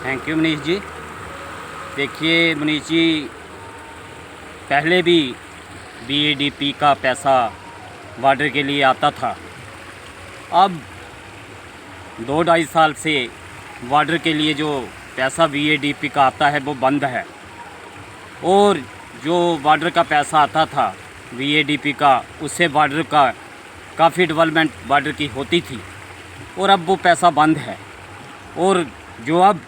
Thank you Manish ji. देखिए मनीष जी, पहले भी बीएडीपी का पैसा बॉर्डर के लिए आता था। अब 2-2.5 साल से बॉर्डर के लिए जो पैसा बीएडीपी का आता है वो बंद है, और जो बॉर्डर का पैसा आता था बीएडीपी का, उससे बॉर्डर का काफ़ी डेवलपमेंट बॉर्डर की होती थी, और अब वो पैसा बंद है। और जो अब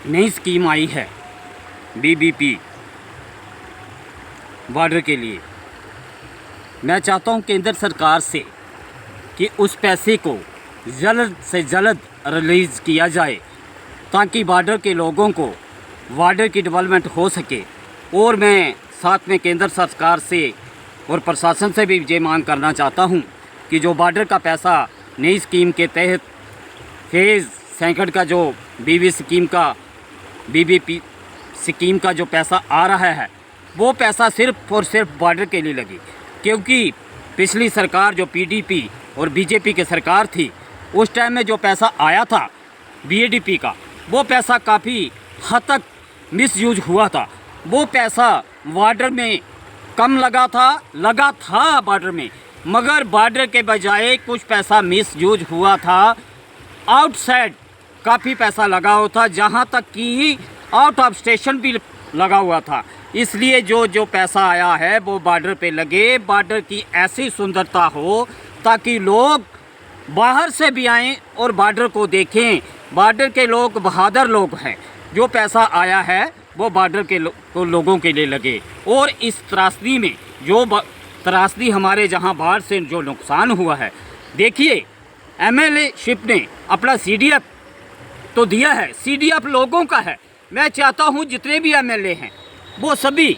नई स्कीम आई है बीबीपी बॉर्डर के लिए, मैं चाहता हूं केंद्र सरकार से कि उस पैसे को जल्द से जल्द रिलीज़ किया जाए, ताकि बॉर्डर के लोगों को बॉर्डर की डेवलपमेंट हो सके। और मैं साथ में केंद्र सरकार से और प्रशासन से भी ये मांग करना चाहता हूं कि जो बॉर्डर का पैसा नई स्कीम के तहत फेज़ सेकंड का जो बीबीपी स्कीम का जो पैसा आ रहा है, वो पैसा सिर्फ़ और सिर्फ बॉर्डर के लिए लगे। क्योंकि पिछली सरकार जो पीडीपी और बीजेपी की सरकार थी, उस टाइम में जो पैसा आया था बीएडीपी का, वो पैसा काफ़ी हद तक मिसयूज हुआ था। वो पैसा बॉर्डर में कम लगा था बॉर्डर में, मगर बॉर्डर के बजाय कुछ पैसा मिसयूज हुआ था। आउटसाइड काफ़ी पैसा लगा हुआ था, जहाँ तक कि आउट ऑफ स्टेशन भी लगा हुआ था। इसलिए जो पैसा आया है वो बॉर्डर पे लगे, बॉर्डर की ऐसी सुंदरता हो ताकि लोग बाहर से भी आएँ और बॉर्डर को देखें। बॉर्डर के लोग बहादुर लोग हैं। जो पैसा आया है वो बॉर्डर के लोगों के लिए लगे। और इस त्रासदी में जो त्रासदी हमारे जहां बाढ़ से जो नुकसान हुआ है, देखिए एमएलए शिप ने अपना सीडीएफ तो दिया है, सीडीएफ लोगों का है। मैं चाहता हूं जितने भी एमएलए हैं वो सभी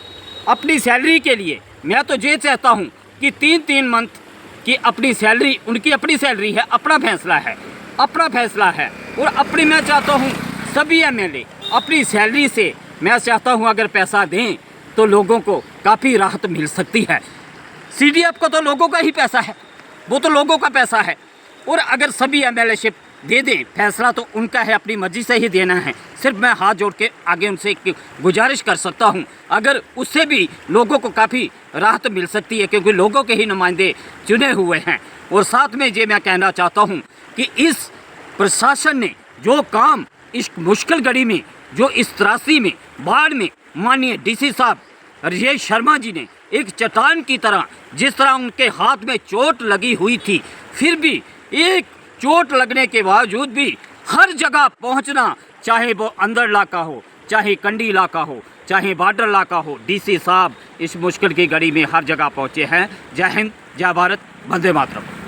अपनी सैलरी के लिए, मैं तो ये चाहता हूं कि 3-3 मंथ की अपनी सैलरी, उनकी अपनी सैलरी है, अपना फैसला है। और मैं चाहता हूं सभी एमएलए अपनी सैलरी से, मैं चाहता हूं अगर पैसा दें तो लोगों को काफ़ी राहत मिल सकती है। सीडीएफ को तो लोगों का ही पैसा है, वो तो लोगों का पैसा है। और अगर सभी एमएलए शिप दे दें, फैसला तो उनका है, अपनी मर्जी से ही देना है। सिर्फ मैं हाथ जोड़ के आगे उनसे गुजारिश कर सकता हूं, अगर उससे भी लोगों को काफ़ी राहत मिल सकती है, क्योंकि लोगों के ही नुमाइंदे चुने हुए हैं। और साथ में ये मैं कहना चाहता हूं कि इस प्रशासन ने जो काम इस मुश्किल घड़ी में, जो इस त्रासदी में, बाढ़ में, माननीय डीसी साहब राजेश शर्मा जी ने एक चट्टान की तरह, जिस तरह उनके हाथ में चोट लगी हुई थी, फिर भी एक चोट लगने के बावजूद भी हर जगह पहुंचना, चाहे वो अंदर इलाका हो, चाहे कंडी इलाका हो, चाहे बॉर्डर इलाका हो, डीसी साहब इस मुश्किल की घड़ी में हर जगह पहुंचे हैं। जय हिंद, जय भारत, वंदे मातरम।